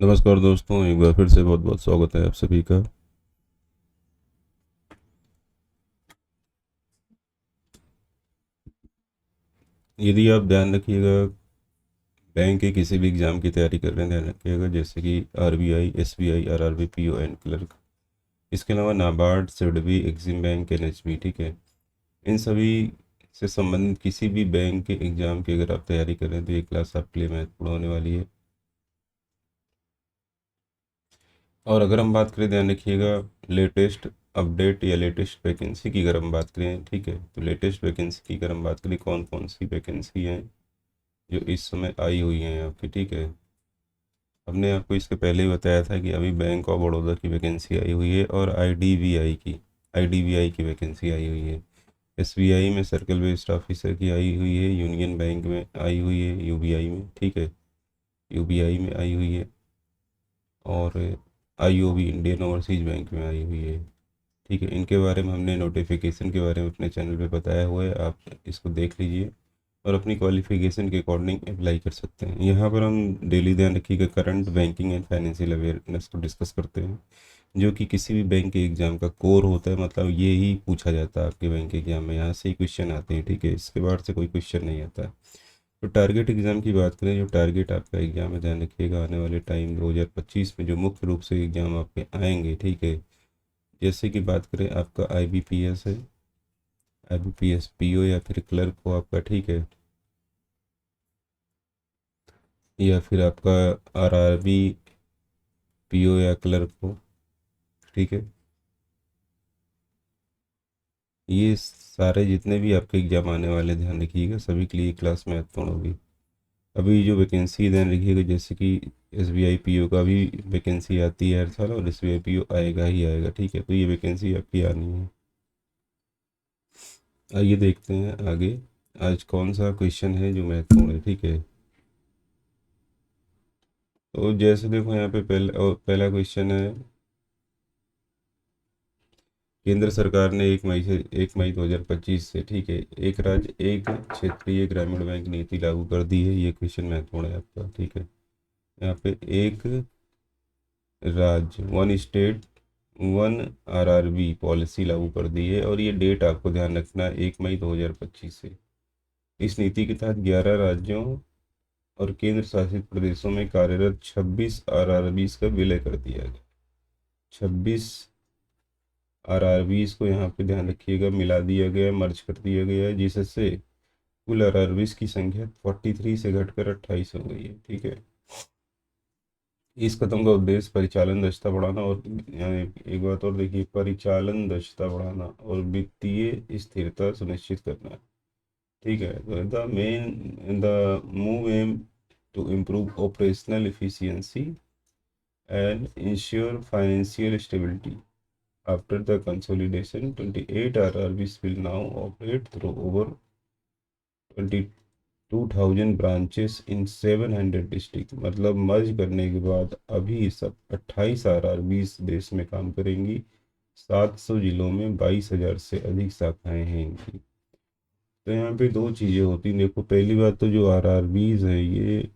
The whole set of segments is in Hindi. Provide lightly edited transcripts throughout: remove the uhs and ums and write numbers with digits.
नमस्कार दोस्तों, एक बार फिर से बहुत बहुत स्वागत है आप सभी का। यदि आप ध्यान रखिएगा, बैंक के किसी भी एग्ज़ाम की तैयारी कर रहे हैं, ध्यान रखिएगा जैसे कि RBI, SBI, RRB, PO and clerk. इसके अलावा NABARD, SIDBI, Exim bank, NHB, ठीक है। इन सभी से संबंधित किसी भी बैंक के एग्ज़ाम की अगर आप तैयारी कर रहे हैं तो ये क्लास आपके लिए महत्वपूर्ण होने वाली है। और अगर हम बात करें, ध्यान रखिएगा, लेटेस्ट अपडेट या लेटेस्ट वैकेंसी की अगर हम बात करें, ठीक है, तो लेटेस्ट वैकेंसी की अगर हम बात करें, कौन कौन सी वैकेंसी हैं जो इस समय आई हुई हैं आपकी, ठीक है। हमने आपको इसके पहले ही बताया था कि अभी बैंक ऑफ बड़ौदा की वैकेंसी आई हुई है और आईडीबीआई की वैकेंसी आई हुई है। एसबीआई में सर्कल बेस्ड ऑफिसर की आई हुई है, यूनियन बैंक में आई हुई है, यूबीआई में, ठीक है, यूबीआई में आई हुई है, और आईओबी, इंडियन ओवरसीज बैंक में आई हुई है, ठीक है। इनके बारे में हमने नोटिफिकेशन के बारे में अपने चैनल पे बताया हुआ है, आप इसको देख लीजिए और अपनी क्वालिफिकेशन के अकॉर्डिंग अप्लाई कर सकते हैं। यहाँ पर हम डेली, ध्यान रखिएगा, current banking and financial awareness को डिस्कस करते हैं, जो कि किसी भी बैंक के एग्ज़ाम का कोर होता है। मतलब ये ही पूछा जाता है आपके बैंक के एग्ज़ाम में, यहाँ से ही क्वेश्चन आते हैं, ठीक है, इसके बाद से कोई क्वेश्चन नहीं आता है। तो टारगेट एग्ज़ाम की बात करें, जो टारगेट आपका एग्ज़ाम है, ध्यान रखिएगा, आने वाले टाइम 2025 में जो मुख्य रूप से एग्ज़ाम आपके आएंगे, ठीक है, जैसे कि बात करें आपका आईबीपीएस है, आईबीपीएस पीओ या फिर क्लर्क हो आपका, ठीक है, या फिर आपका आरआरबी पीओ या क्लर्क हो, ठीक है। ये सारे जितने भी आपके एग्जाम आने वाले, ध्यान रखिएगा, सभी के लिए क्लास महत्वपूर्ण होगी। अभी जो वैकेंसी, ध्यान रखिएगा, जैसे कि एसबीआई पीओ का भी वैकेंसी आती है हर साल, और एसबीआई पीओ आएगा ही आएगा, ठीक है, तो ये वैकेंसी आपकी आनी है। आइए देखते हैं आगे आज कौन सा क्वेश्चन है जो महत्वपूर्ण है, ठीक है। तो जैसे देखो यहाँ पे पहला क्वेश्चन है, केंद्र सरकार ने 1 मई 2025 से, ठीक है, एक राज्य एक क्षेत्रीय ग्रामीण बैंक नीति लागू कर दी है। ये क्वेश्चन महत्वपूर्ण है आपका, ठीक है। यहाँ पे एक राज्य, one state one RRB policy लागू कर दी है, और ये डेट आपको ध्यान रखना है, 1 मई 2025 से। इस नीति के तहत 11 राज्यों और केंद्र शासित प्रदेशों में कार्यरत 26 आरआरबी का विलय कर दिया गया। 26 आरआरबी को यहाँ पे ध्यान रखिएगा मिला दिया गया, मर्ज कर दिया गया है, जिससे कुल आरआरबी की संख्या 43 से घटकर 28 हो गई है, ठीक है। इस कदम का उद्देश्य परिचालन दक्षता बढ़ाना और, यानी एक बात और देखिए, परिचालन दक्षता बढ़ाना और वित्तीय स्थिरता सुनिश्चित करना है, ठीक है। तो the move aim to improve operational efficiency and ensure financial stability. After the consolidation, 28 RRBs will now operate through over 22,000 branches in 700 district. मतलब मर्ज करने के बाद अभी सब 28 आरआरबीज देश में काम करेंगी। 700 जिलों में 22,000 से अधिक शाखाएं हैं इनकी। तो यहाँ पे दो चीज़ें होती हैं, देखो, पहली बात तो जो आरआरबीज है ये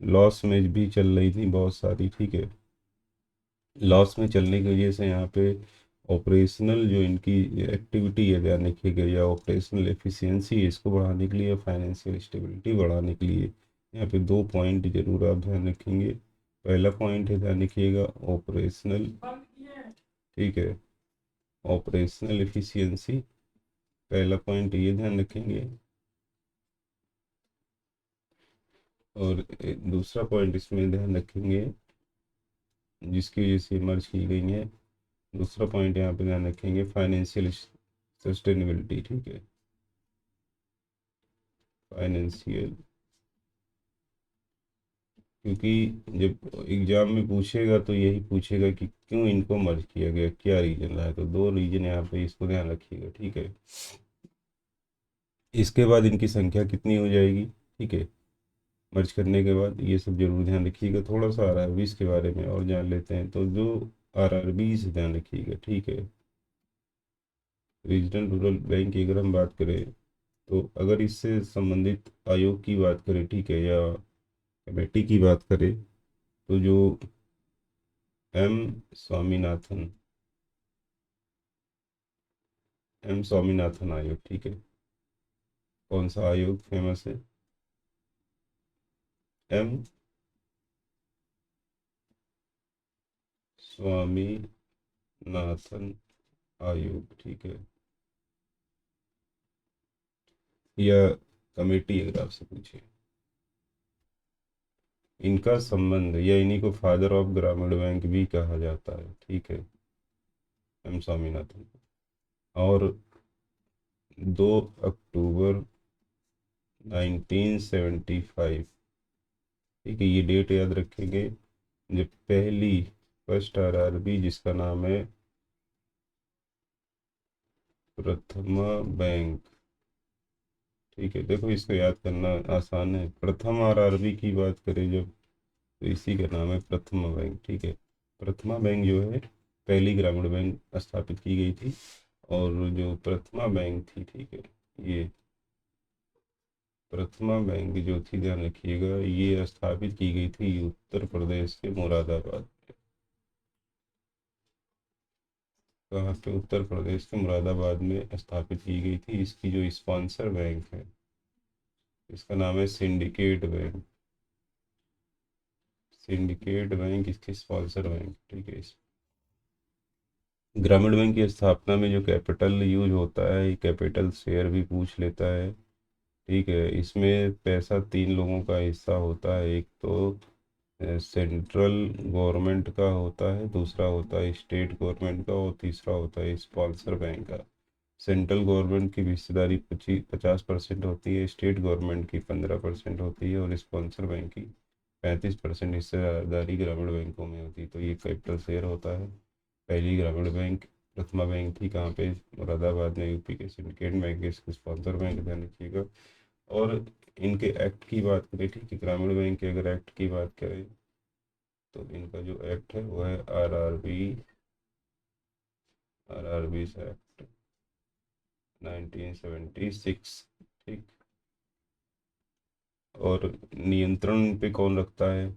लॉस में भी चल रही थी बहुत सारी, ठीक है। लॉस में चलने की वजह से यहाँ पे ऑपरेशनल जो इनकी एक्टिविटी है, ध्यान रखिएगा, या ऑपरेशनल एफिशिएंसी है, इसको बढ़ाने के लिए, फाइनेंशियल स्टेबिलिटी बढ़ाने के लिए, यहाँ पे दो पॉइंट जरूर आप ध्यान रखेंगे। पहला पॉइंट है, ध्यान रखिएगा, ऑपरेशनल, ठीक है, ऑपरेशनल एफिशिएंसी, पहला पॉइंट ये ध्यान रखेंगे। और दूसरा पॉइंट इसमें ध्यान रखेंगे, जिसकी वजह से मर्ज की गई है, दूसरा पॉइंट यहाँ पे ध्यान रखेंगे, फाइनेंशियल सस्टेनेबिलिटी, ठीक है, फाइनेंशियल। क्योंकि जब एग्जाम में पूछेगा तो यही पूछेगा कि क्यों इनको मर्ज किया गया, क्या रीजन रहा है, तो दो रीजन यहाँ पे, इसको ध्यान रखिएगा, ठीक है। इसके बाद इनकी संख्या कितनी हो जाएगी, ठीक है, मर्ज करने के बाद, ये सब जरूर ध्यान रखिएगा। थोड़ा सा आरआरबीज के बारे में और जान लेते हैं, तो जो आरआरबीज ध्यान रखिएगा, ठीक है, रीजनल रूरल बैंक की अगर हम बात करें, तो अगर इससे संबंधित आयोग की बात करें, ठीक है, या कमेटी की बात करें, तो जो एम स्वामीनाथन एम स्वामीनाथन आयोग, ठीक है, कौन सा आयोग फेमस है? एम स्वामीनाथन आयोग, ठीक है। यह कमेटी अगर आपसे पूछे, इनका संबंध या इन्हीं को फादर ऑफ ग्रामीण बैंक भी कहा जाता है, ठीक है, एम स्वामीनाथन। और 2 अक्टूबर 1975, ठीक है, ये डेट याद रखेंगे, जब पहली फर्स्ट आरआरबी जिसका नाम है प्रथमा बैंक, ठीक है, देखो इसको याद करना आसान है। प्रथम आरआरबी की बात करें जब, तो इसी का नाम है प्रथमा बैंक, ठीक है। प्रथमा बैंक जो है पहली ग्रामीण बैंक स्थापित की गई थी, और जो प्रथमा बैंक थी, ठीक है, ये प्रथमा बैंक जो थी, ध्यान रखिएगा, ये स्थापित की गई थी उत्तर प्रदेश के मुरादाबाद। कहाँ पे? उत्तर प्रदेश के मुरादाबाद में स्थापित की गई थी। इसकी जो स्पॉन्सर बैंक है, इसका नाम है सिंडिकेट बैंक। सिंडिकेट बैंक इसकी स्पॉन्सर बैंक, ठीक है। ग्रामीण बैंक की स्थापना में जो कैपिटल यूज होता है, ये कैपिटल शेयर भी पूछ लेता है, ठीक है। इसमें पैसा 3 लोगों का हिस्सा होता है, एक तो सेंट्रल गवर्नमेंट का होता है, दूसरा होता है स्टेट गवर्नमेंट का, और तीसरा होता है स्पॉन्सर बैंक का। सेंट्रल गवर्नमेंट की हिस्सेदारी 50% होती है, स्टेट गवर्नमेंट की 15% होती है, और स्पॉन्सर बैंक की 35% हिस्सेदारी ग्रामीण बैंकों में होती है। तो ये कैपिटल शेयर होता है। पहली ग्रामीण बैंक प्रथमा बैंक थी, कहाँ पे? मुरादाबाद में, यूपी के। सिंडिकेट बैंक के इसको स्पॉन्सर बैंक, ध्यान रखिएगा। और इनके एक्ट की बात करें, ठीक है, ग्रामीण बैंक के अगर एक्ट की बात करें, तो इनका जो एक्ट है वो है आरआरबी एक्ट 1976, ठीक। और नियंत्रण पे कौन रखता है,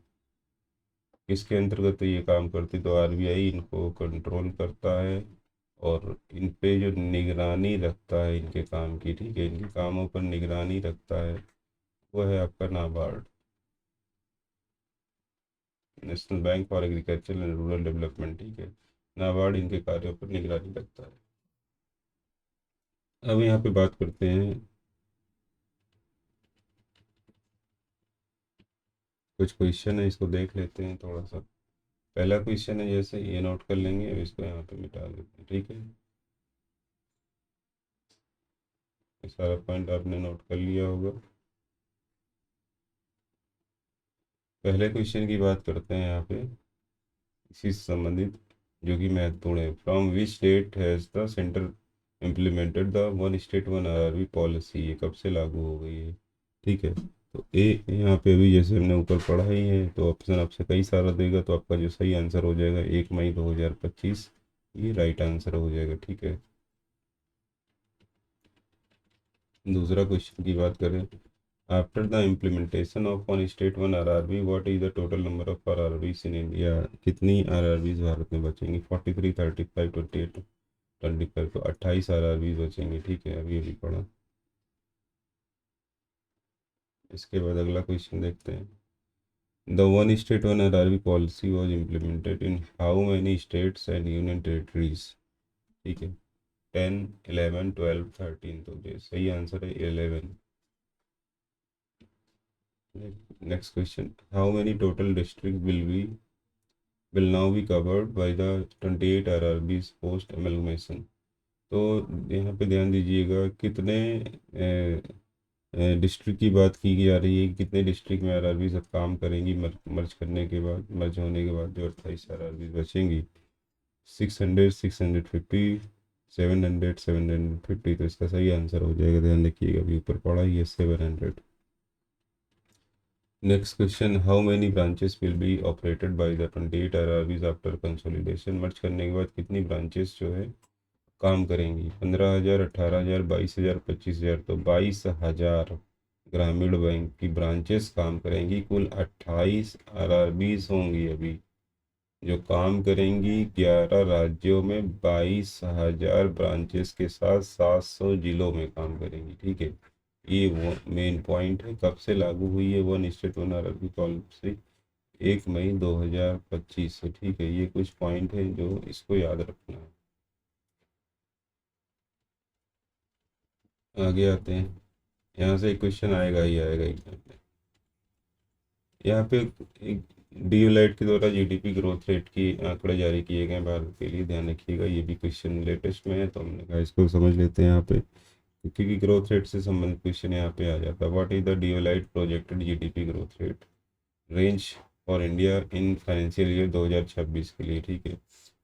किसके अंतर्गत ये काम करती? तो आरबीआई इनको कंट्रोल करता है, और इन पे जो निगरानी रखता है इनके काम की, ठीक है, इनके कामों पर निगरानी रखता है, वो है आपका NABARD, national bank for agriculture and rural development, ठीक है। नाबार्ड इनके कार्यों पर निगरानी रखता है। अब यहाँ पे बात करते हैं, कुछ क्वेश्चन है, इसको देख लेते हैं थोड़ा सा। पहला क्वेश्चन है, जैसे ये नोट कर लेंगे, अब इसको यहाँ पे मिटा देते हैं, ठीक है। ये सारा पॉइंट आपने नोट कर लिया होगा। पहले क्वेश्चन की बात करते हैं यहाँ पे, इसी से संबंधित, जो कि महत्वपूर्ण है। From which date has the centre implemented the one state one RRB policy? ये कब से लागू हो गई है, ठीक है। तो ए यहाँ पे भी जैसे हमने ऊपर पढ़ा ही है, तो ऑप्शन आपसे कई सारा देगा, तो आपका जो सही आंसर हो जाएगा 1 मई 2025, ये राइट आंसर हो जाएगा, ठीक है। दूसरा क्वेश्चन की बात करें, after the implementation of one state one RRB what is the total number of RRBs in India? कितनी आरआरबीज भारत में बचेंगी? 43, 35, 28, 25, तो 28 आरआरबीज बचेंगी, ठीक है, अभी अभी पढ़ा। इसके बाद अगला क्वेश्चन देखते हैं। The one state one RRB policy was implemented in how many states and union territories? ठीक है, 10, 11, 12, 13, तो ये सही आंसर है 11। Next question, how many total district will now be covered by the 28 RRBs post amalgamation? तो यहाँ पे ध्यान दीजिएगा, कितने डिस्ट्रिक्ट की बात की जा रही है, कितने डिस्ट्रिक्ट में आरआरबी सब काम करेंगी मर्ज करने के बाद, मर्ज होने के बाद जो 28 आरआरबी बचेंगी? 600, 650, 700, 750, तो इसका सही आंसर हो जाएगा, ध्यान रखिएगा, अभी ऊपर पढ़ा ही है, 700। Next question, how many branches will be operated by the 28 RRBs after consolidation? Merge करने के बाद कितनी ब्रांचेस जो है काम करेंगी? 15,000, 18,000, 22,000, 25,000, तो 22,000 ग्रामीण बैंक की ब्रांचेस काम करेंगी। कुल 28 आरआरबीज होंगी अभी जो काम करेंगी 11 राज्यों में 22,000 ब्रांचेस के साथ 700 जिलों में काम करेंगी। ठीक है, ये वो मेन पॉइंट है। कब से लागू हुई है 1:1 आरआरबी पॉलिसी? 1 मई 2025 से। ठीक है, ये कुछ पॉइंट है जो इसको याद रखना है। आगे आते हैं, यहाँ से एक क्वेश्चन आएगा ही आएगा एग्जाम में। यहाँ पे एक डीओलाइट के द्वारा जीडीपी ग्रोथ रेट की आंकड़े जारी किए गए भारत के लिए, ध्यान रखिएगा। ये भी क्वेश्चन लेटेस्ट में है तो हमने कहा इसको समझ लेते हैं यहाँ पे, क्योंकि ग्रोथ रेट से संबंधित क्वेश्चन यहाँ पे आ जाता है। What is the Deloitte projected GDP growth rate range for India in financial year 2026 के लिए? ठीक है,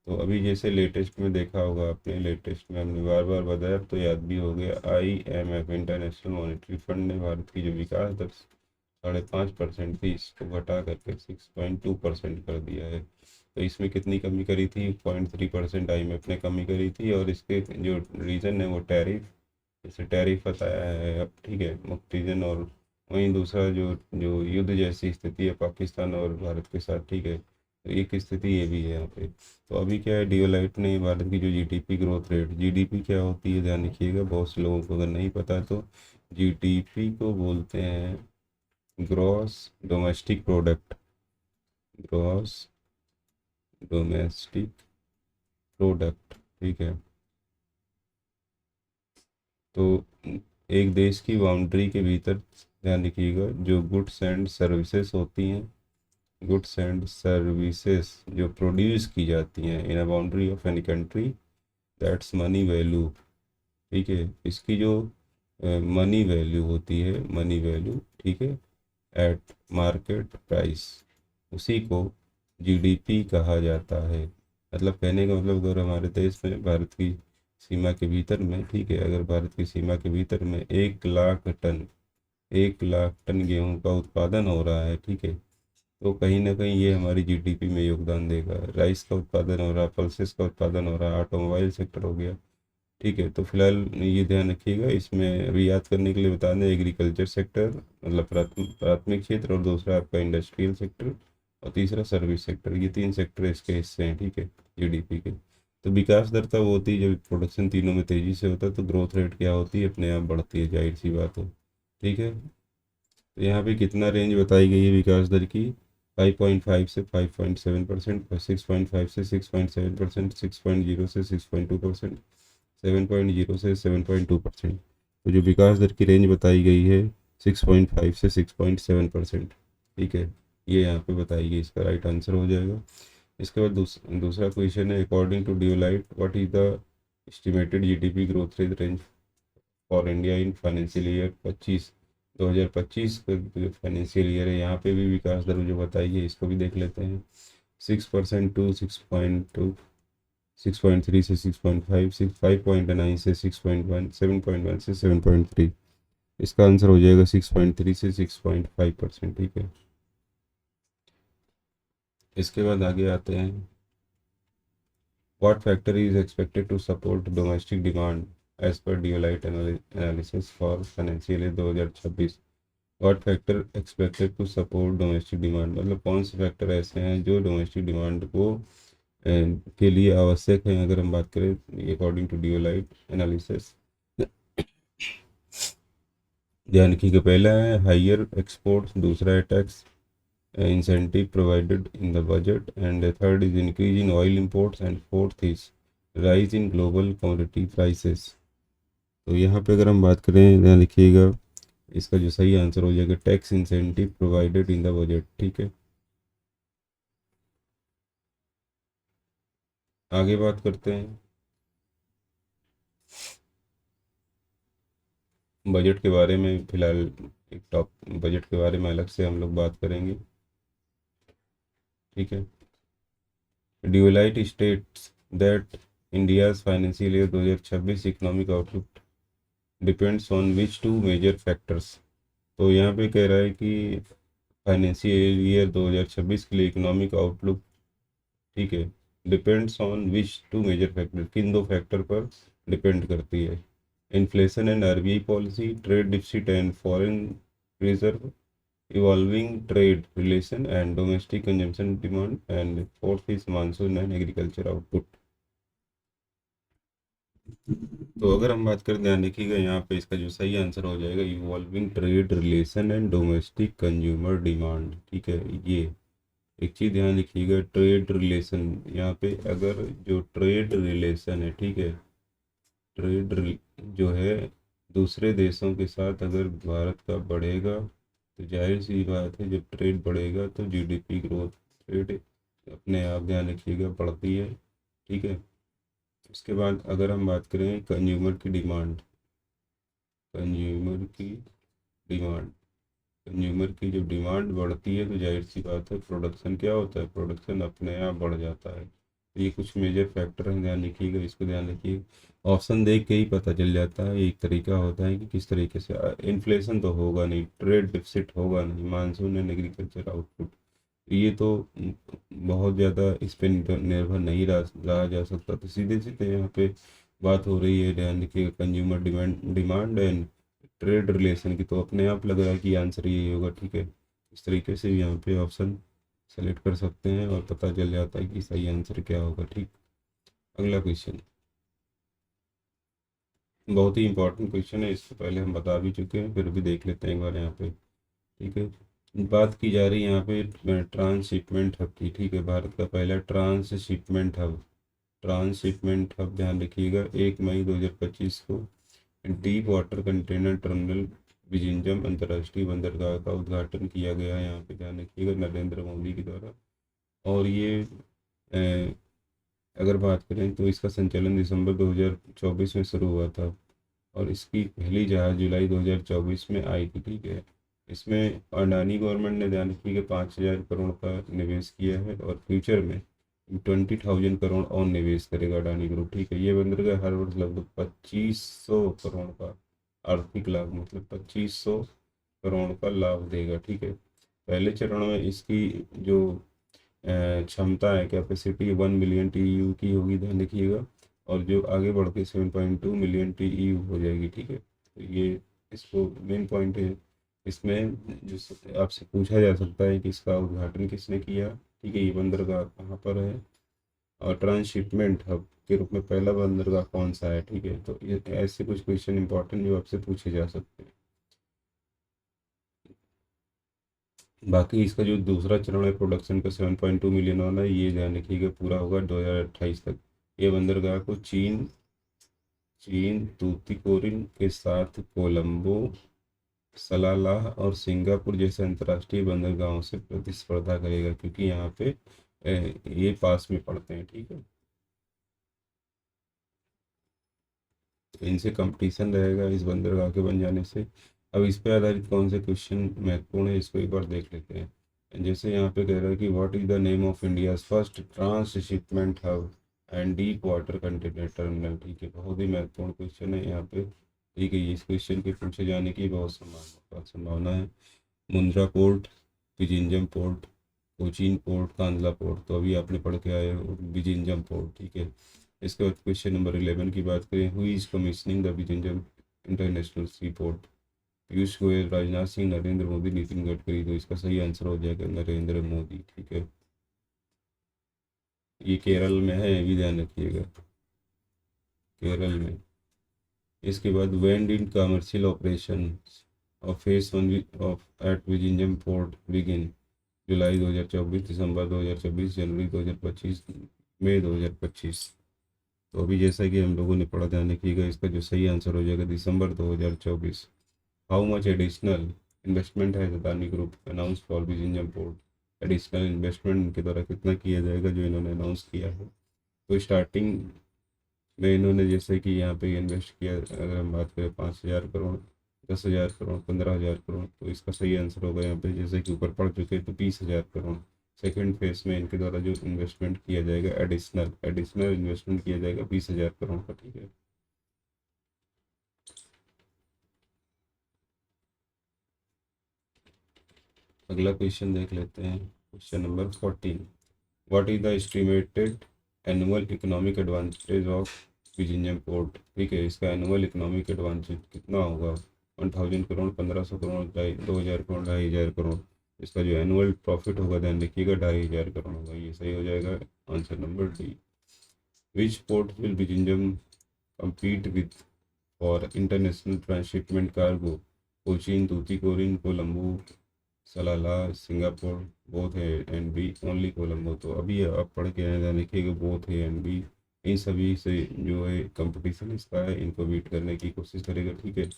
तो अभी जैसे लेटेस्ट में देखा होगा आपने, लेटेस्ट में हमने बार बार बताया तो याद भी हो गया, IMF इंटरनेशनल मॉनेटरी फंड ने भारत की जो विकास दर 5.5% थी इसको घटा करके 6.2% कर दिया है। तो इसमें कितनी कमी करी थी? 0.3% IMF ने कमी करी थी। और इसके जो रीज़न है वो टैरिफ, जैसे टैरिफ बताया है अब। ठीक है, मुक्त रीजन। और वहीं दूसरा जो जो युद्ध जैसी स्थिति है पाकिस्तान और भारत के साथ। ठीक है, तो एक स्थिति ये भी है यहाँ पे। तो अभी क्या है, डियोलाइट ने भारत की जो जीडीपी ग्रोथ रेट, जीडीपी क्या होती है ध्यान रखिएगा, बहुत से लोगों को अगर नहीं पता है तो जीडीपी को बोलते हैं gross domestic product, gross domestic product. ठीक है, तो एक देश की बाउंड्री के भीतर ध्यान रखिएगा जो गुड्स एंड सर्विसेज होती हैं, गुड्स एंड सर्विसेज जो प्रोड्यूस की जाती हैं in a boundary of any country, that's money value. ठीक है, इसकी जो मनी वैल्यू होती है, मनी वैल्यू, ठीक है, एट मार्केट प्राइस, उसी को जीडीपी कहा जाता है। मतलब कहने का मतलब, अगर हमारे देश में भारत की सीमा के भीतर में, ठीक है, अगर भारत की सीमा के भीतर में 1 लाख टन, 1 लाख टन गेहूं का उत्पादन हो रहा है, ठीक है, तो कहीं ना कहीं ये हमारी जीडीपी में योगदान देगा। राइस का उत्पादन हो रहा है, पल्सेस का उत्पादन हो रहा है, ऑटोमोबाइल सेक्टर हो गया। ठीक है, तो फिलहाल ये ध्यान रखिएगा। इसमें अभी याद करने के लिए बता दें, एग्रीकल्चर सेक्टर मतलब प्राथमिक क्षेत्र, और दूसरा आपका इंडस्ट्रियल सेक्टर, और तीसरा सर्विस सेक्टर। ये 3 सेक्टर इसके हिस्से हैं, ठीक है, जीडीपी के। तो विकास दर तब होती है जब प्रोडक्शन तीनों में तेजी से होता है, तो ग्रोथ रेट क्या होती है? अपने आप बढ़ती है, जाहिर सी बात है। ठीक है, तो यहाँ पे कितना रेंज बताई गई है विकास दर की? 5.5 से 5.7%, 6.5 से 6.7%, 6.0 से 6.2%, 7.0 से 7.2%। तो जो विकास दर की रेंज बताई गई है 6.5 से 6.7%। ठीक है, ये यहाँ पे बताई गई, इसका राइट आंसर हो जाएगा। इसके बाद दूसरा क्वेश्चन है, according to Deloitte what is the estimated GDP growth rate range for India in financial year 2025 का जो फाइनेंशियल ईयर है, यहाँ पे भी विकास दर जो बताई है इसको भी देख लेते हैं। 6% टू 6.2, 6.3 से 6.5, 5.9 से 6.1, 7.1 से 7.3। इसका आंसर हो जाएगा 6.3 से 6.5%। ठीक है, इसके बाद आगे आते हैं, what factor is expected to support domestic demand as per Deloitte analysis for financial year 2026? What factor expected to support domestic demand, मतलब कौन से फैक्टर ऐसे हैं जो डोमेस्टिक डिमांड को के लिए आवश्यक है? अगर हम बात करें अकॉर्डिंग टू डियोलाइट एनालिसिस, ध्यान रखिएगा, पहला है हाइयर एक्सपोर्ट्स, दूसरा है tax incentive provided in the budget, and third is increase in oil imports, and fourth is rise in global commodity prices. तो यहाँ पे अगर हम बात करें, ध्यान रखिएगा, इसका जो सही आंसर हो जाएगा tax incentive provided in the budget. ठीक है, आगे बात करते हैं बजट के बारे में। फिलहाल एक टॉप बजट के बारे में अलग से हम लोग बात करेंगे। ठीक है, Deloitte states that India's financial year 2026 economic outlook depends on which two major factors. तो यहाँ पे कह रहा है कि फाइनेंशियल ईयर 2026 के लिए इकोनॉमिक आउटलुक, ठीक है, depends on which two major factor, किन दो फैक्टर पर डिपेंड करती है? Inflation and RBI policy, trade deficit and foreign preserve evolving trade relation and domestic consumption demand, and fourth is monsoon and agriculture output। तो अगर हम बात करें, ध्यान रखिएगा यहाँ पे इसका जो सही आंसर हो जाएगा evolving trade relation and domestic consumer demand. ठीक है, ये एक चीज़ ध्यान रखिएगा, ट्रेड रिलेशन यहाँ पे अगर जो ट्रेड रिलेशन है, ठीक है, ट्रेड जो है दूसरे देशों के साथ अगर भारत का बढ़ेगा तो जाहिर सी बात है जब ट्रेड बढ़ेगा तो जीडीपी ग्रोथ रेट अपने आप, ध्यान रखिएगा, बढ़ती है। ठीक है, उसके बाद अगर हम बात करें कंज्यूमर की डिमांड, कंज्यूमर की डिमांड, कंज्यूमर की जब डिमांड बढ़ती है तो जाहिर सी बात है प्रोडक्शन क्या होता है, प्रोडक्शन अपने आप बढ़ जाता है। तो ये कुछ मेजर फैक्टर हैं, ध्यान रखिएगा, इसको ध्यान रखिए। ऑप्शन देख के ही पता चल जाता है, एक तरीका होता है कि किस तरीके से। इन्फ्लेशन तो होगा नहीं, ट्रेड डिफिसिट होगा नहीं, मानसून एंड एग्रीकल्चर आउटपुट, ये तो बहुत ज़्यादा इस पर निर्भर नहीं रहा जा सकता। तो सीधे सीधे यहाँ पे बात हो रही है, ध्यान रखिएगा, consumer demand and trade relation की, तो अपने आप लग रहा है कि आंसर यही होगा। ठीक है, इस तरीके से यहाँ पे ऑप्शन सेलेक्ट कर सकते हैं और पता चल जाता है कि सही आंसर क्या होगा। ठीक, अगला क्वेश्चन बहुत ही इंपॉर्टेंट क्वेश्चन है, इससे पहले हम बता भी चुके हैं, फिर भी देख लेते हैं एक बार यहाँ पे। ठीक है, बात की जा रही है यहाँ पे ट्रांसशिपमेंट हब की। ठीक है, भारत का पहला ट्रांसशिपमेंट हब ध्यान रखिएगा 1 मई 2025 को deep water container terminal Vizhinjam अंतर्राष्ट्रीय बंदरगाह का उद्घाटन किया गया है। यहाँ पे ध्यान रखिएगा नरेंद्र मोदी के द्वारा। और ये अगर बात करें तो इसका संचालन दिसंबर 2024 में शुरू हुआ था और इसकी पहली जहाज जुलाई 2024 में आई थी। ठीक है, इसमें अडानी गवर्नमेंट ने, ध्यान रखिएगा, 5,000 करोड़ का निवेश किया है और फ्यूचर में 20,000 करोड़ और निवेश करेगा अडानी ग्रुप। ठीक है, ये बंदरगाह हर वर्ष लगभग 2500 करोड़ का आर्थिक लाभ, मतलब 2500 करोड़ का लाभ देगा। ठीक है, पहले चरण में इसकी जो क्षमता है, कैपेसिटी 1 मिलियन TEU की होगी, ध्यान रखिएगा, और जो आगे बढ़ के 7.2 मिलियन TEU हो जाएगी। ठीक है, तो ये इसको मेन पॉइंट है। इसमें जो आपसे पूछा जा सकता है कि इसका उद्घाटन किसने किया। ठीक है, ये बंदरगाह कहाँ पर है और ट्रांसशिपमेंट हब के रूप में पहला बंदरगाह कौन सा है। ठीक है, तो ये ऐसे कुछ क्वेश्चन इंपॉर्टेंट जो आपसे पूछे जा सकते हैं। बाकी इसका जो दूसरा चरण है प्रोडक्शन का 7.2 मिलियन वाला, ये ध्यान रखिएगा पूरा होगा 2028 तक। ये बंदरगाह को चीन तूतीकोरिन के साथ कोलंबो, सलालाह और सिंगापुर जैसे अंतर्राष्ट्रीय बंदरगाहों से प्रतिस्पर्धा करेगा, क्योंकि यहाँ पे ये पास में पड़ते हैं। ठीक है, तो इनसे कंपटीशन रहेगा इस बंदरगाह के बन जाने से। अब इस पर आधारित कौन से क्वेश्चन महत्वपूर्ण है, इसको एक बार देख लेते हैं। जैसे यहाँ पे कह रहा है कि what is the name of India first transshipment hub and deep water container terminal. ठीक है, बहुत ही महत्वपूर्ण क्वेश्चन है यहाँ पे। ठीक है, इस क्वेश्चन के पूछे जाने की बहुत संभावना है। Mundra port, Vizhinjam port, Cochin port, Kandla port, तो अभी आपने पढ़ के आए हो विजिंजम पोर्ट। ठीक है, इसके बाद क्वेश्चन नंबर 11 की बात करें, who is commissioning the Vizhinjam international sea port. Piyush Goyal, Rajnath Singh, Narendra Modi, Nitin Gadkari, तो इसका सही आंसर हो जाएगा नरेंद्र मोदी। ठीक है, ये केरल में है, ये भी ध्यान रखिएगा, केरल में। इसके बाद when in commercial operation of phase 1 of at Vizhinjam port begin July 2024, December 2024, January 2025, May 2025। तो अभी जैसा कि हम लोगों ने पढ़ा, ध्यान रखिएगा, इसका जो सही आंसर हो जाएगा दिसंबर 2024। हाउ मच एडिशनल इन्वेस्टमेंट है Adani group announce for Vizhinjam port. Additional investment इनके द्वारा कितना किया जाएगा जो इन्होंने अनाउंस किया है। तो स्टार्टिंग में इन्होंने जैसे कि यहाँ पे इन्वेस्ट किया, अगर हम बात करें 5,000 करोड़, 10,000 करोड़, 15,000 करोड़, तो इसका सही आंसर होगा यहाँ पे, जैसे कि ऊपर पढ़ चुके हैं, तो 20,000 करोड़। सेकेंड फेज में इनके द्वारा जो इन्वेस्टमेंट किया जाएगा एडिशनल इन्वेस्टमेंट किया जाएगा 20,000 करोड़ का। ठीक है, अगला क्वेश्चन देख लेते हैं, question number 14। What is the estimated annual economic advantage of Vizhinjam port. ठीक है, इसका एनुअल इकोनॉमिक एडवांटेज कितना होगा 1000 करोड़, 1500 करोड़, 2000 करोड़, 2500 करोड़। इसका जो एनुअल प्रॉफिट होगा ध्यान रखिएगा 2500 करोड़ होगा। ये सही हो जाएगा answer number D. Which port will Vizhinjam compete with for international transshipment cargo? Cochin, Tuticorin, Colombo, Salalah, Singapore. Both A and B only Colombo. तो अभी आप पढ़ के आए देखिएगा बोथ है एंड बी। इन सभी से जो है कंपटीशन इसका है, इनको बीट करने की कोशिश करेगा, ठीक है,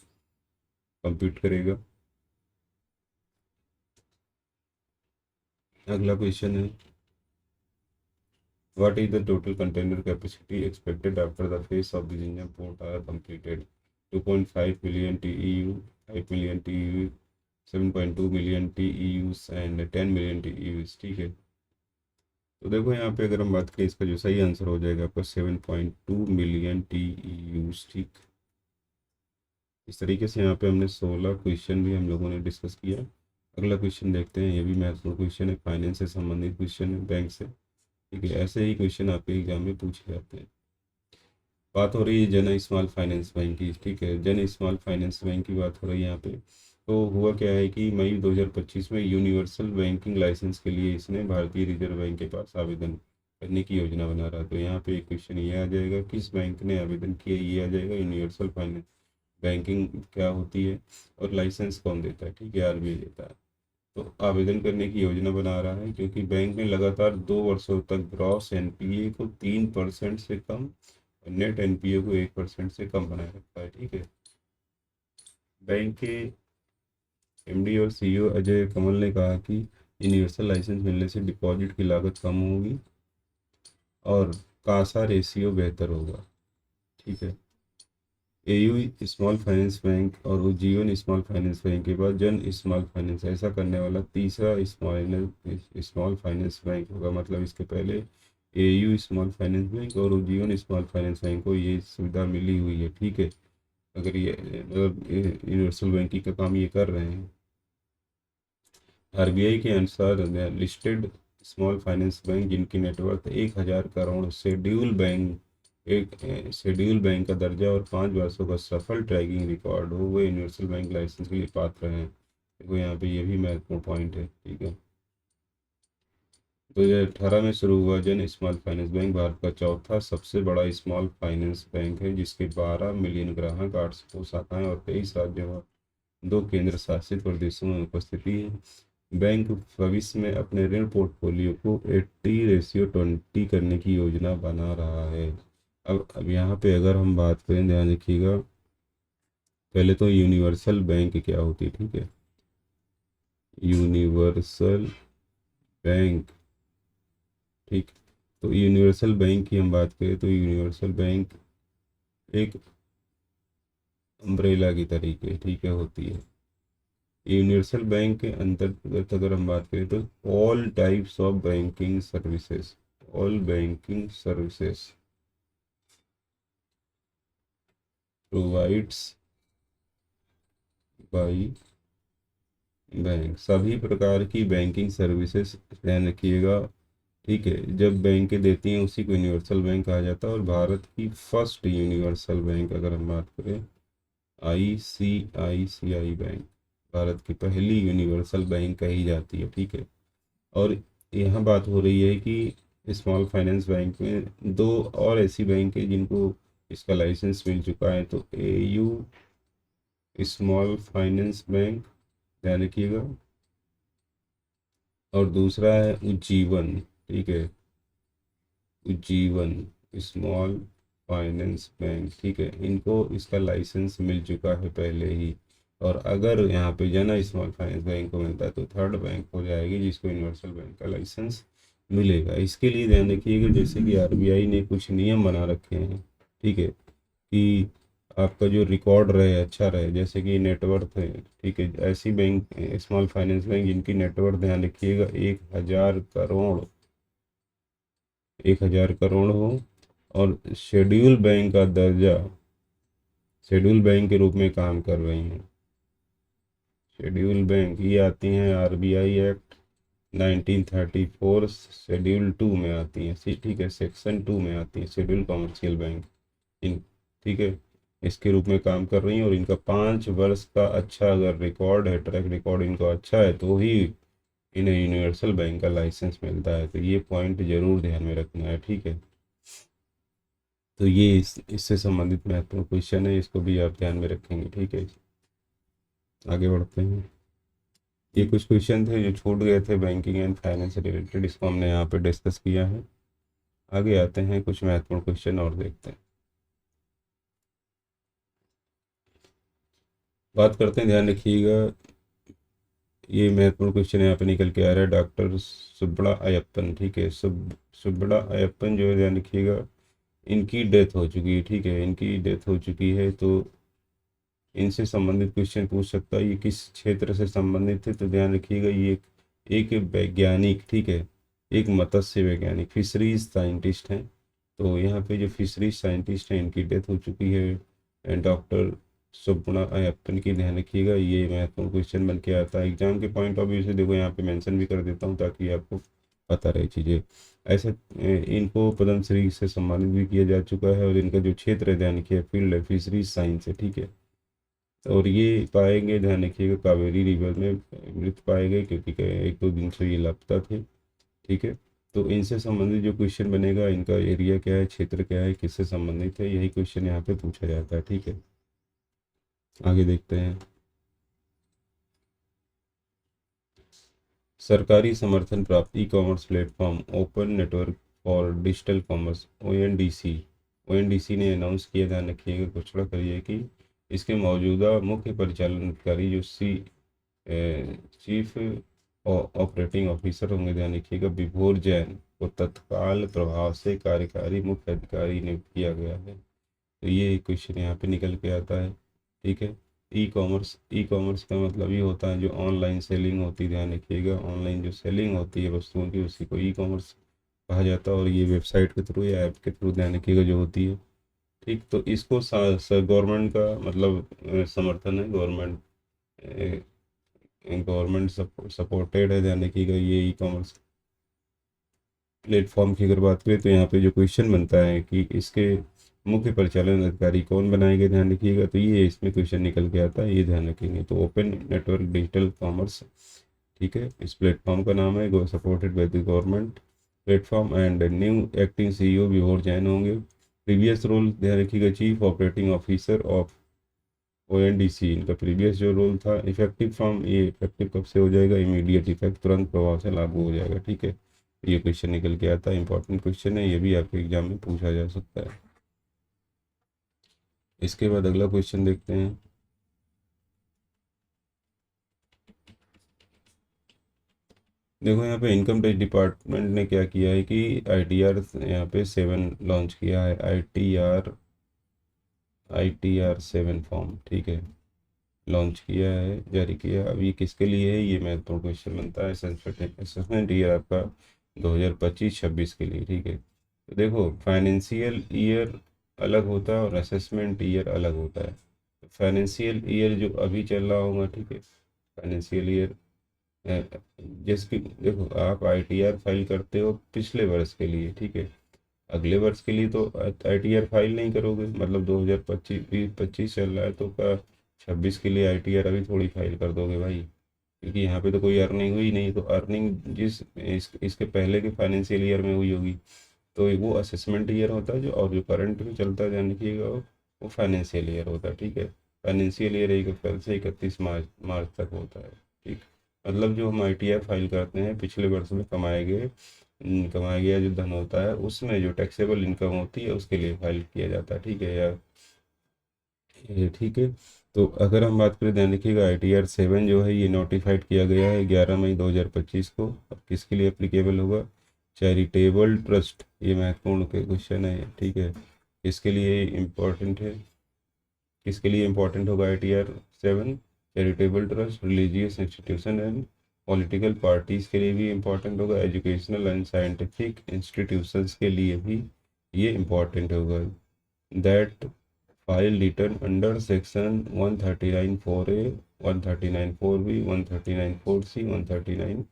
compete करेगा। अगला क्वेश्चन है what is the total container capacity expected after the phase of the Jinjam port are completed? 2.5 million TEU, 5 million TEU, 7.2 million TEUs and 10 million TEUs, ठीक है। तो देखो यहाँ पे अगर हम बात करें इसका जो सही आंसर हो जाएगा आपका 7.2 मिलियन TEUs, ठीक। इस तरीके से यहाँ पे हमने 16 क्वेश्चन भी हम लोगों ने डिस्कस किया। अगला क्वेश्चन देखते हैं, ये भी महत्वपूर्ण क्वेश्चन है, फाइनेंस से संबंधित क्वेश्चन है, बैंक से, ठीक है। ऐसे ही क्वेश्चन आपके एग्जाम में पूछे जाते हैं। बात हो रही है जन स्मॉल फाइनेंस बैंक की, ठीक है, जन स्मॉल फाइनेंस बैंक की बात हो रही है यहाँ पे। तो हुआ क्या है कि मई 2025 में यूनिवर्सल बैंकिंग लाइसेंस के लिए इसने भारतीय रिजर्व बैंक के पास आवेदन करने की योजना बना रहा है। तो यहाँ पे एक क्वेश्चन ये आ जाएगा, किस बैंक ने आवेदन किया, ये आ जाएगा। यूनिवर्सल फाइनेंस बैंकिंग क्या होती है और लाइसेंस कौन देता है, ठीक है, आरबीआई देता है। तो आवेदन करने की योजना बना रहा है क्योंकि बैंक ने लगातार 2 वर्षों तक ग्रॉस एनपीए को 3% से कम और नेट एनपीए को 1% से कम बनाए रखा है, ठीक है। बैंक के एमडी और सीईओ अजय कमल ने कहा कि यूनिवर्सल लाइसेंस मिलने से डिपॉजिट की लागत कम होगी और कासा रेशियो बेहतर होगा, ठीक है। एयू स्मॉल फाइनेंस बैंक और उज्जीवन स्मॉल फाइनेंस बैंक के बाद जन स्मॉल फाइनेंस ऐसा करने वाला तीसरा स्मॉल फाइनेंस बैंक होगा। मतलब इसके पहले एयू स्मॉल फाइनेंस बैंक और उज्जीवन स्मॉल फाइनेंस बैंक को ये सुविधा मिली हुई है, ठीक है। अगर ये मतलब यूनिवर्सल बैंकिंग का काम ये कर रहे हैं। आरबीआई के अनुसार लिस्टेड स्मॉल फाइनेंस बैंक जिनकी नेटवर्थ 1000 करोड़ शेड्यूल बैंक का दर्जा और 5 वर्षों का सफल ट्रैकिंग रिकॉर्ड हो, वो यूनिवर्सल बैंक लाइसेंस के लिए पात्र हैं। देखो यहाँ पे ये भी महत्वपूर्ण पॉइंट है, ठीक है। 2018 में शुरू हुआ जन स्मॉल फाइनेंस बैंक भारत का चौथा सबसे बड़ा स्मॉल फाइनेंस बैंक है, जिसके 12 मिलियन ग्राहक, 800 शाखाएं और 23 राज्यों और 2 केंद्र शासित प्रदेशों में उपस्थिति है। बैंक भविष्य में अपने ऋण पोर्टफोलियो को 80:20 करने की योजना बना रहा है। अब यहाँ पे अगर हम बात करें, ध्यान रखिएगा, पहले तो यूनिवर्सल बैंक क्या होती है, ठीक है। यूनिवर्सल बैंक, ठीक। तो यूनिवर्सल बैंक की हम बात करें तो यूनिवर्सल बैंक एक अम्ब्रेला की तरीके, ठीक है, होती है। यूनिवर्सल बैंक के अंतर्गत अगर हम बात करें तो all types of banking services, all banking services provides by bank, सभी प्रकार की बैंकिंग सर्विसेज, ध्यान रखिएगा, ठीक है, जब बैंकें देती हैं उसी को यूनिवर्सल बैंक कहा जाता है। और भारत की फर्स्ट यूनिवर्सल बैंक अगर हम बात करें ICICI बैंक भारत की पहली यूनिवर्सल बैंक कही जाती है, ठीक है। और यहाँ बात हो रही है कि स्मॉल फाइनेंस बैंक में 2 और ऐसी बैंक है जिनको इसका लाइसेंस मिल चुका है। तो एयू स्मॉल फाइनेंस बैंक, ध्यान रखिएगा, और दूसरा है उज्जीवन, ठीक है, उज्जीवन स्मॉल फाइनेंस बैंक, ठीक है। इनको इसका लाइसेंस मिल चुका है पहले ही। और अगर यहाँ पे जन स्मॉल फाइनेंस बैंक को मिलता है तो थर्ड बैंक हो जाएगी जिसको यूनिवर्सल बैंक का लाइसेंस मिलेगा। इसके लिए ध्यान रखिएगा, जैसे कि आरबीआई ने कुछ नियम बना रखे हैं, ठीक है, कि आपका जो रिकॉर्ड रहे अच्छा रहे, जैसे कि नेटवर्थ है, ठीक है। ऐसी बैंक स्मॉल फाइनेंस बैंक जिनकी नेटवर्थ, ध्यान रखिएगा, 1000 करोड़ हो और शेड्यूल बैंक का दर्जा, शेड्यूल बैंक के रूप में काम कर रही हैं। शेड्यूल बैंक ये आती हैं आरबीआई एक्ट 1934 शेड्यूल 2 में आती हैं, ठीक है, सेक्शन 2 में आती है शेड्यूल कॉमर्शियल बैंक, ठीक है। इसके रूप में काम कर रही हैं और इनका 5 वर्ष का अच्छा अगर रिकॉर्ड है, ट्रैक रिकॉर्ड इनका अच्छा है, तो ही इन्हें यूनिवर्सल बैंक का लाइसेंस मिलता है। तो ये पॉइंट ज़रूर ध्यान में रखना है, ठीक है। तो ये इससे संबंधित महत्वपूर्ण क्वेश्चन है, इसको भी आप ध्यान में रखेंगे, ठीक है। आगे बढ़ते हैं। ये कुछ क्वेश्चन थे जो छूट गए थे बैंकिंग एंड फाइनेंस से रिलेटेड, इसको हमने यहाँ पे डिस्कस किया है। आगे आते हैं, कुछ महत्वपूर्ण क्वेश्चन और देखते हैं। बात करते हैं, ध्यान रखिएगा। ये महत्वपूर्ण क्वेश्चन यहाँ पे निकल के आ रहा है, डॉक्टर सुब्बड़ा अयप्पन, ठीक है। सुब्बड़ा अयप्पन जो है, ध्यान रखिएगा, इनकी डेथ हो चुकी है, ठीक है। इनकी डेथ हो चुकी है, तो इनसे संबंधित क्वेश्चन पूछ सकता है। ये किस क्षेत्र से संबंधित है, तो ध्यान रखिएगा, ये एक वैज्ञानिक, ठीक है, एक मत्स्य वैज्ञानिक, फिशरीज साइंटिस्ट हैं। तो यहाँ पे जो फिशरीज साइंटिस्ट हैं, इनकी डेथ हो चुकी है, डॉक्टर सुब्बड़ा अयप्पन की। ध्यान रखिएगा, ये महत्वपूर्ण क्वेश्चन बन के आता है एग्जाम के पॉइंट ऑफ व्यू से। देखो यहाँ पे मेंशन भी कर देता हूँ ताकि आपको पता रहे चीज़ें। ऐसे इनको पद्मश्री से सम्मानित भी किया जा चुका है, और इनका जो क्षेत्र है, ध्यान रखिए, फील्ड है फिशरीज साइंस है, ठीक है। और ये पाएंगे, ध्यान रखिएगा, कावेरी रिवर में मृत पाए गए, क्योंकि 1-2 दिन से ये लापता थे, ठीक है। तो इनसे संबंधित जो क्वेश्चन बनेगा, इनका एरिया क्या है, क्षेत्र क्या है, किससे संबंधित है, यही क्वेश्चन यहाँ पे पूछा जाता है, ठीक है। आगे देखते हैं। सरकारी समर्थन प्राप्त e commerce platform open network for digital commerce, ONDC ने अनाउंस किया, ध्यान रखिएगा, घोषणा करी है कि इसके मौजूदा मुख्य परिचालन अधिकारी जो चीफ ऑपरेटिंग ऑफिसर होंगे, ध्यान रखिएगा, विभोर जैन को तत्काल प्रभाव से कार्यकारी मुख्य अधिकारी नियुक्त किया गया है। तो ये क्वेश्चन यहाँ पे निकल के आता है, ठीक है। ई कॉमर्स का मतलब ये होता है जो ऑनलाइन सेलिंग होती है, ध्यान रखिएगा, ऑनलाइन जो सेलिंग होती है वस्तुओं की, उसी को ई कॉमर्स कहा जाता है। और ये वेबसाइट के थ्रू या ऐप के थ्रू, ध्यान रखिएगा, जो होती है, ठीक। तो इसको गवर्नमेंट का मतलब समर्थन है, गवर्नमेंट सपोर्टेड है, ध्यान रखिएगा, ये ई कॉमर्स प्लेटफॉर्म की अगर बात करें, तो यहाँ पे जो क्वेश्चन बनता है कि इसके मुख्य परिचालन अधिकारी कौन बनाए गए, ध्यान रखिएगा, तो ये इसमें क्वेश्चन निकल के आता है, ये ध्यान रखेंगे। तो ओपन नेटवर्क डिजिटल कॉमर्स, ठीक है, इस प्लेटफॉर्म का नाम है, supported by the government platform, and new acting CEO विभोर जैन होंगे। प्रीवियस रोल, ध्यान रखिएगा, chief operating officer of ONDC, इनका प्रीवियस जो रोल था। इफेक्टिव फ्रॉम, ये इफेक्टिव कब से हो जाएगा, इमीडिएट इफेक्ट, तुरंत प्रभाव से लागू हो जाएगा, ठीक है। ये क्वेश्चन निकल के आता है, इंपॉर्टेंट क्वेश्चन है, ये भी आपके एग्जाम में पूछा जा सकता है। इसके बाद अगला क्वेश्चन देखते हैं। देखो यहाँ पे इनकम टैक्स डिपार्टमेंट ने क्या किया है कि ITR यहाँ पे 7 लॉन्च किया है, ITR 7 फॉर्म, ठीक है, लॉन्च किया है, जारी किया। अब ये किसके लिए है, ये महत्वपूर्ण क्वेश्चन बनता है। असेसमेंट ईयर आपका 2025-26 के लिए, ठीक है। तो देखो, फाइनेंशियल ईयर अलग होता है और असेसमेंट ईयर अलग होता है। फाइनेंशियल ईयर जो अभी चल रहा होगा, ठीक है, फाइनेंशियल ईयर जिसकी, देखो, आप ITR फाइल करते हो पिछले वर्ष के लिए, ठीक है। अगले वर्ष के लिए तो ITR फाइल नहीं करोगे, मतलब 2025 चल रहा है, तो का 26 के लिए ITR अभी थोड़ी फाइल कर दोगे भाई, क्योंकि यहाँ पे तो कोई अर्निंग हुई नहीं। तो अर्निंग इसके पहले के फाइनेंशियल ईयर में हुई होगी, तो वो असेसमेंट ईयर होता है, जो और जो करंट में चलता है, ध्यान रखिएगा, वो फाइनेंशियल ईयर होता है, ठीक है। फाइनेंशियल ईयर 1 अप्रैल से 31 मार्च तक होता है, ठीक। मतलब जो हम ITR फाइल करते हैं, पिछले वर्ष में कमाया गया जो धन होता है, उसमें जो टैक्सेबल इनकम होती है, उसके लिए फाइल किया जाता है, ठीक है यार, ये ठीक है। तो अगर हम बात करें, ध्यान रखिएगा, ITR 7 जो है, ये नोटिफाइड किया गया है 11 मई 2025 को। अब किसके लिए एप्लीकेबल होगा, चैरिटेबल ट्रस्ट, ये महत्वपूर्ण क्वेश्चन है, ठीक है। किसके लिए इम्पोर्टेंट है, किसके लिए इम्पोर्टेंट होगा ITR 7, charitable trust, religious institution and political parties के लिए भी इम्पोर्टेंट होगा, एजुकेशनल एंड साइंटिफिक इंस्टीट्यूशंस के लिए भी ये इम्पोर्टेंट होगा। That file return under section 139(4)(a), 139(4)(b), 139(4)(c), 139,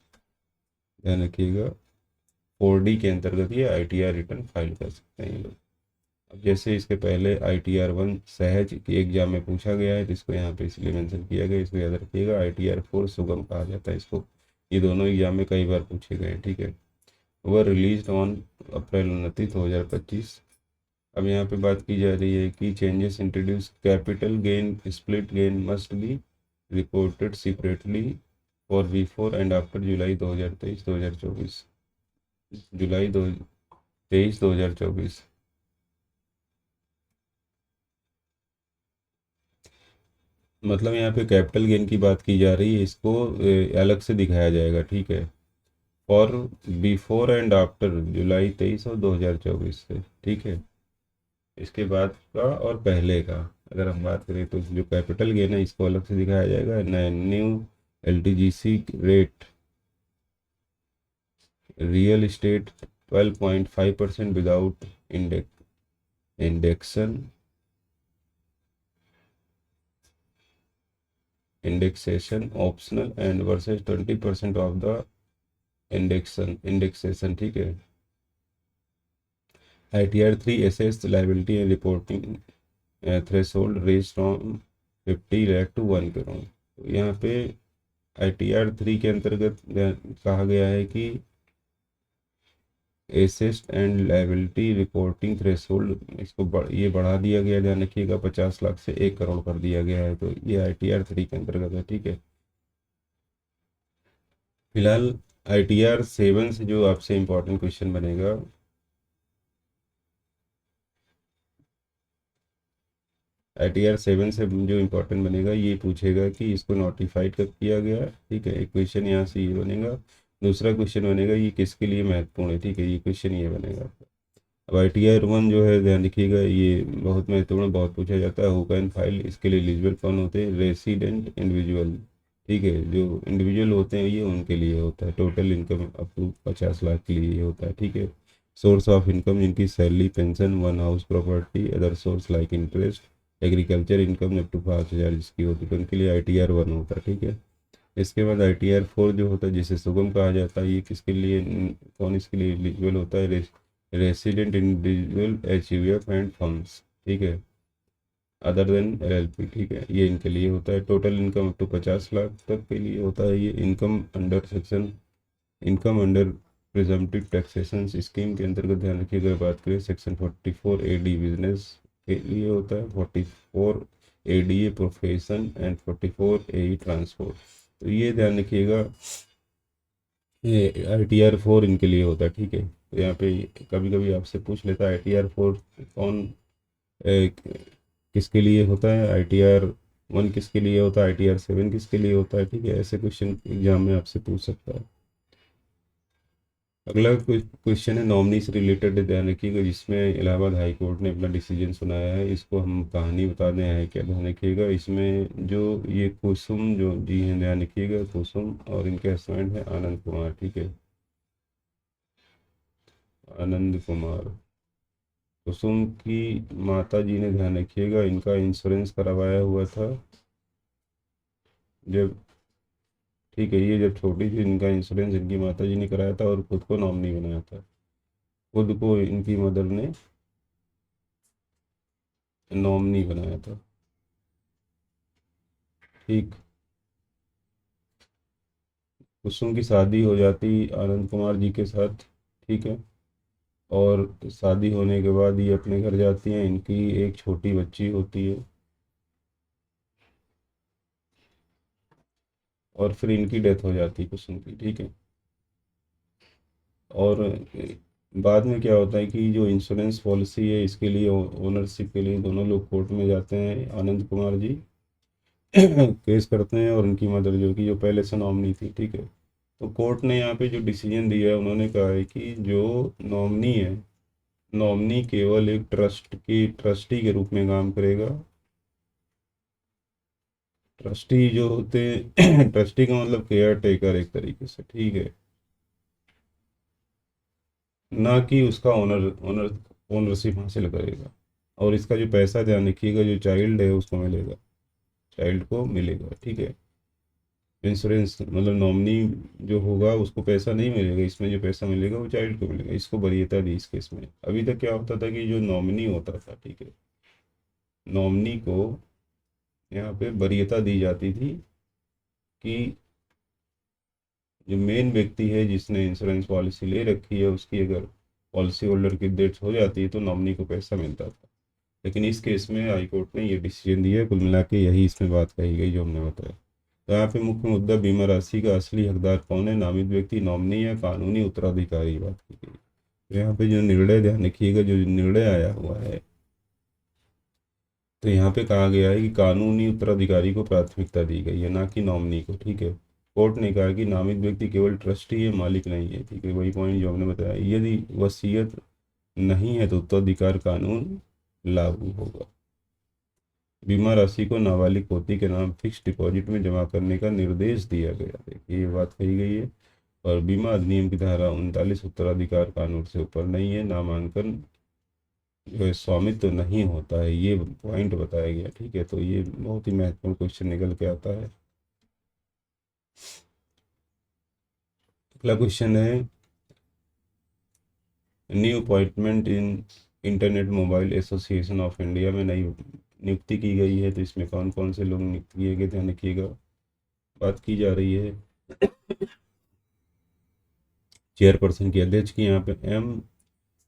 ध्यान रखिएगा, 4D के अंतर्गत ये ITR रिटर्न फाइल कर सकते हैं ये लोग। अब जैसे इसके पहले ITR 1 सहज के एग्जाम में पूछा गया है, तो इसको यहाँ पे इसलिए मेंशन किया गया, इसको याद रखिएगा। ITR 4 सुगम कहा जाता है इसको। ये दोनों एग्जाम में कई बार पूछे गए हैं, ठीक है। वह रिलीज ऑन अप्रैल 29, 2025। अब यहाँ पे बात की जा रही है कि changes introduce capital gain split gain must be reported separately for before and after July 2023-2024। July 2023-2024। मतलब यहाँ पे कैपिटल गेन की बात की जा रही है, इसको अलग से दिखाया जाएगा, ठीक है। फॉर बिफोर एंड आफ्टर जुलाई 23 और 2024 से, ठीक है। इसके बाद का और पहले का अगर हम बात करें तो जो कैपिटल गेन है इसको अलग से दिखाया जाएगा। New LTGC rate real estate 12.5% without induction indexation optional and versus 20% of the indexation, ठीक है। ITR 3 assessed liability and reporting threshold raised from 50 lakh to 1 crore. तो यहाँ पे ITR 3 के अंतर्गत कहा गया है कि asset and liability reporting threshold इसको ये बढ़ा दिया गया, ध्यान रखिएगा, 50 लाख से 1 करोड़ कर दिया गया है। तो ये ITR 3 के अंतर्गत है, ठीक है। फिलहाल ITR 7 से जो आपसे इम्पोर्टेंट क्वेश्चन बनेगा, ITR 7 से जो इम्पोर्टेंट बनेगा ये पूछेगा कि इसको नोटिफाइड कब किया गया, ठीक है। एक क्वेश्चन यहाँ से ये बनेगा। दूसरा क्वेश्चन बनेगा ये किसके लिए महत्वपूर्ण है, ठीक है। ये क्वेश्चन ये बनेगा। अब ITR 1 जो है ध्यान रखिएगा, ये बहुत महत्वपूर्ण, बहुत पूछा जाता है। हु कैन फाइल, इसके लिए एलिजिबल कौन होते हैं, रेसिडेंट इंडिविजुअल, ठीक है। जो इंडिविजुअल होते हैं ये उनके लिए होता है। Total income up to 50 lakh के लिए ये होता है, ठीक है। सोर्स ऑफ इनकम जिनकी salary, pension, one house property, other source like interest, agriculture income up to 5,000 जिसकी होती है, तो उनके लिए ITR 1 होता है, ठीक है। इसके बाद ITR 4 जो होता है जिसे सुगम कहा जाता है, ये किसके लिए, कौन इसके लिए एलिजिबल होता है, resident individual HUF and firms, ठीक है, अदर देन LLP, ठीक है। ये इनके लिए होता है। Total income up to 50 lakh तक के लिए होता है ये। Income under presumptive taxation scheme के अंतर्गत ध्यान रखिए, अगर बात करें सेक्शन 44AD बिजनेस के लिए होता है, 44ADA profession and 44AE transport. तो ये ध्यान रखिएगा, ये ITR 4 इनके लिए होता है, ठीक है। तो यहाँ पे कभी कभी आपसे पूछ लेता है ITR 4 कौन किसके लिए होता है, ITR 1 किसके लिए होता है, ITR 7 किसके लिए होता है, ठीक है। ऐसे क्वेश्चन एग्जाम में आपसे पूछ सकता है। अगला क्वेश्चन है नॉमिनी से रिलेटेड, ध्यान रखिएगा, जिसमें इलाहाबाद हाई कोर्ट ने अपना डिसीजन सुनाया है। इसको हम कहानी बता दें है क्या, ध्यान रखिएगा। इसमें जो ये कुसुम जो जी हैं, ध्यान रखिएगा, कुसुम और इनके हस्बैंड है आनंद कुमार, ठीक है, आनंद कुमार। कुसुम की माता जी ने, ध्यान रखिएगा, इनका इंश्योरेंस करवाया हुआ था जब, ठीक है, ये जब छोटी थी इनका इंश्योरेंस इनकी माता जी ने कराया था और खुद को नॉमिनी बनाया था। खुद को इनकी मदर ने नॉमिनी बनाया था, ठीक। कुसुम की शादी हो जाती आनंद कुमार जी के साथ, ठीक है। और शादी होने के बाद ये अपने घर जाती हैं, इनकी एक छोटी बच्ची होती है और फिर इनकी डेथ हो जाती है कुसुम की, ठीक है। और बाद में क्या होता है कि जो इंश्योरेंस पॉलिसी है इसके लिए ओनरशिप के लिए दोनों लोग कोर्ट में जाते हैं। आनंद कुमार जी केस करते हैं और उनकी मदर जो कि जो पहले से नॉमिनी थी, ठीक है। तो कोर्ट ने यहाँ पे जो डिसीजन दिया है, उन्होंने कहा है कि जो नॉमिनी है, नॉमिनी केवल एक ट्रस्टी के रूप में काम करेगा। ट्रस्टी जो होते हैं ट्रस्टी का मतलब केयर टेकर एक तरीके से, ठीक है, ना कि उसका ओनरशिप हासिल करेगा। और इसका जो पैसा, ध्यान रखिएगा, जो चाइल्ड है उसको मिलेगा, चाइल्ड को मिलेगा, ठीक है। इंश्योरेंस मतलब नॉमिनी जो होगा उसको पैसा नहीं मिलेगा, इसमें जो पैसा मिलेगा वो चाइल्ड को मिलेगा। इसको वरीयता दी इस केस में। अभी तक क्या होता था कि जो नॉमिनी होता था, ठीक है, नॉमिनी को यहाँ पे वरीयता दी जाती थी कि जो मेन व्यक्ति है जिसने इंश्योरेंस पॉलिसी ले रखी है उसकी अगर पॉलिसी होल्डर की डेथ हो जाती है तो नॉमिनी को पैसा मिलता था। लेकिन इस केस में हाई कोर्ट ने ये डिसीजन दिया है। कुल मिला के यही इसमें बात कही गई जो हमने बताया। तो यहाँ पे मुख्य मुद्दा बीमा राशि का असली हकदार कौन है, नामित व्यक्ति, नॉमिनी या कानूनी उत्तराधिकारी, बात की गई। तो यहाँ पे जो निर्णय ध्यान रखिएगा, जो निर्णय आया हुआ है तो यहाँ पे कहा गया है कि कानूनी उत्तराधिकारी को प्राथमिकता दी गई है, ना कि नॉमिनी को, ठीक है। कोर्ट ने कहा कि नामित व्यक्ति केवल ट्रस्टी है, मालिक नहीं है, ठीक है। वही पॉइंट जो हमने बताया, यदि वसीयत नहीं है तो उत्तराधिकार कानून लागू होगा। बीमा राशि को नाबालिग पोती के नाम फिक्स डिपॉजिट में जमा करने का निर्देश दिया गया। देखिए ये बात कही गई है। और बीमा अधिनियम की धारा 39 उत्तराधिकार कानून से ऊपर नहीं है। नामांकन जो है स्वामित्व नहीं होता है, ये पॉइंट बताया गया, ठीक है। तो ये बहुत ही महत्वपूर्ण क्वेश्चन निकल के आता है। अगला क्वेश्चन है, new appointment in internet mobile association of India में नई नियुक्ति की गई है। तो इसमें कौन कौन से लोग नियुक्त किए गए, ध्यान रखिएगा। बात की जा रही है चेयरपर्सन की, अध्यक्ष की। यहाँ पे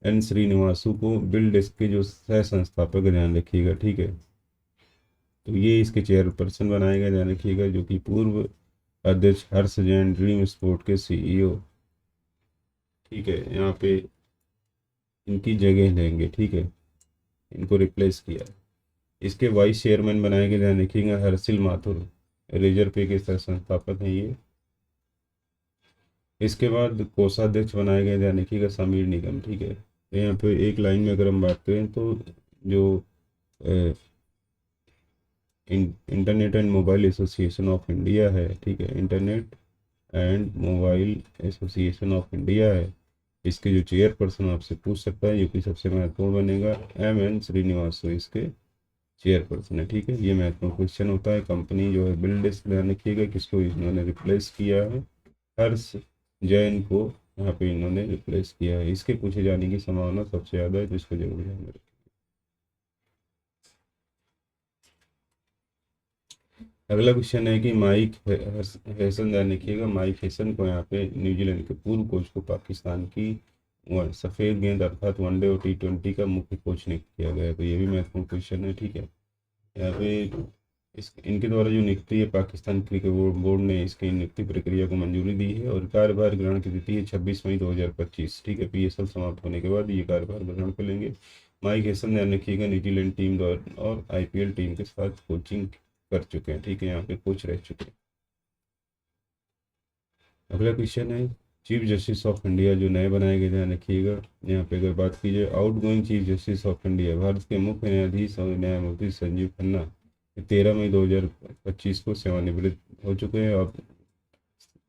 एन श्रीनिवासु को बिल डेस्क के जो सह संस्थापक है, ध्यान रखिएगा, ठीक है। तो ये इसके चेयरपर्सन बनाए गए, ध्यान रखिएगा, जो कि पूर्व अध्यक्ष हर्ष जैन ड्रीम स्पोर्ट के सीईओ, ठीक है, यहाँ पे इनकी जगह लेंगे, ठीक है। इनको रिप्लेस किया। इसके वाइस चेयरमैन बनाए गए, ध्यान रखिएगा, हर्षिल माथुर, रिजर्व पे के सह संस्थापक हैं ये। इसके बाद कोषाध्यक्ष बनाए गए, ध्यान रखिएगा, समीर निगम, ठीक है। तो यहाँ पे एक लाइन में अगर हम बात करें तो जो internet and mobile association of India है, ठीक है, internet and mobile association of India है, इसके जो चेयरपर्सन आपसे पूछ सकता है, जो कि सबसे महत्वपूर्ण बनेगा, एन श्रीनिवासु इसके चेयरपर्सन है, ठीक है। ये महत्वपूर्ण क्वेश्चन होता है। कंपनी जो है बिल डेस्क, ध्यान रखिएगा, किसको इन्होंने रिप्लेस किया है, हर्ष जैन को यहाँ पे इन्होंने रिप्लेस किया है। इसके पूछे जाने की संभावना सबसे ज़्यादा है, तो इसको जरूर ध्यान में रखें। अगला क्वेश्चन है कि माइक हैसन, ध्यान रखिएगा, माइक हैसन को यहाँ पे न्यूजीलैंड के पूर्व कोच को पाकिस्तान की सफ़ेद गेंद अर्थात वनडे और T20 का मुख्य कोच नियुक्त किया गया है। तो ये भी महत्वपूर्ण क्वेश्चन है, ठीक है। यहाँ पे इनके द्वारा जो नियुक्ति है, पाकिस्तान क्रिकेट बोर्ड ने इसकी नियुक्ति प्रक्रिया को मंजूरी दी है और कार्यभार ग्रहण की तिथि है 26 मई 2025, ठीक है। PSL समाप्त होने के बाद ये कार्यभार ग्रहण करेंगे। माइक हैसन, ध्यान रखिएगा, न्यूजीलैंड टीम और IPL टीम के साथ कोचिंग कर चुके हैं, ठीक है, यहाँ पे कोच रह चुके हैं। अगला क्वेश्चन है, चीफ जस्टिस ऑफ इंडिया जो नए बनाए गए, ध्यान रखिएगा। यहाँ पे अगर बात की जाए, out going chief justice of India, Bharat के मुख्य न्यायाधीश और न्यायमूर्ति संजीव खन्ना 13 मई 2025 को सेवानिवृत्त हो चुके हैं। और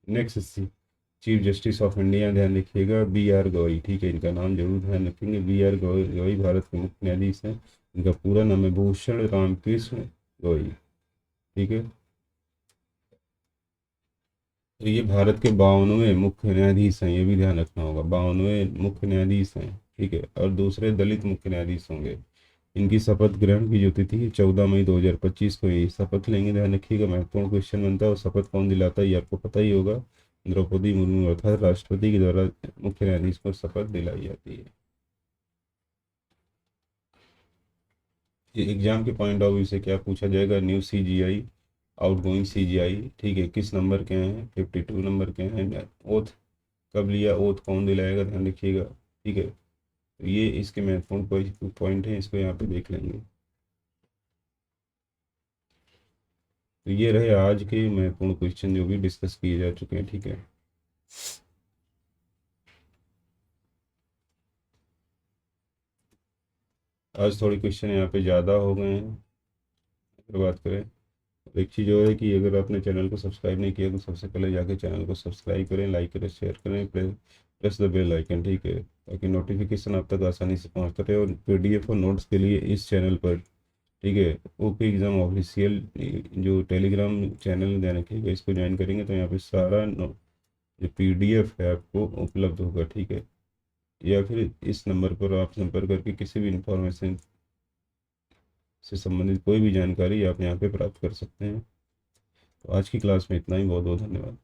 next chief justice of India, ध्यान रखिएगा, BR गवई, ठीक है। इनका नाम जरूर ध्यान रखेंगे, BR गवई भारत के मुख्य न्यायाधीश हैं। इनका पूरा नाम है भूषण रामकृष्ण गवई, ठीक है। तो ये भारत के 52वें मुख्य न्यायाधीश हैं, ये भी ध्यान रखना होगा, 52वें मुख्य न्यायाधीश हैं, ठीक है। और दूसरे दलित मुख्य न्यायाधीश होंगे। इनकी शपथ ग्रहण की जो तिथि है 14 मई 2025 को ये शपथ लेंगे, ध्यान रखिएगा। महत्वपूर्ण क्वेश्चन बनता है, और शपथ कौन दिलाता है ये आपको पता ही होगा, द्रौपदी मुर्मू अर्थात राष्ट्रपति के द्वारा मुख्य न्यायाधीश को शपथ दिलाई जाती है। एग्जाम के पॉइंट ऑफ व्यू से क्या पूछा जाएगा, न्यू CGI, आउटगोइंग CGI, ठीक है, किस नंबर के हैं, 52 नंबर के हैं। ओथ कब लिया, ओथ कौन दिलाएगा, ध्यान रखिएगा, ठीक है। तो ये इसके महत्वपूर्ण पॉइंट हैं, इसको यहाँ पे देख लेंगे। तो ये रहे आज के महत्वपूर्ण क्वेश्चन जो भी डिस्कस किए जा चुके हैं, ठीक है। आज थोड़े क्वेश्चन यहाँ पे ज़्यादा हो गए हैं। अगर बात करें, एक चीज़ और है कि अगर आपने चैनल को सब्सक्राइब नहीं किया तो सबसे पहले जाके चैनल को सब्सक्राइब करें, लाइक करें, शेयर करें, प्रेस द बेल आइकन, ठीक है, ताकि नोटिफिकेशन आप तक आसानी से पहुँचता रहे। और PDF और नोट्स के लिए इस चैनल पर, ठीक है। ओपी एग्ज़ाम ऑफिशियल जो टेलीग्राम चैनल ध्यान रखिएगा, इसको ज्वाइन करेंगे तो यहाँ पे सारा जो पीडीएफ है आपको उपलब्ध होगा, ठीक है। या फिर इस नंबर पर आप संपर्क करके किसी भी इंफॉर्मेशन से संबंधित कोई भी जानकारी आप यहाँ पे प्राप्त कर सकते हैं। तो आज की क्लास में इतना ही, बहुत बहुत धन्यवाद।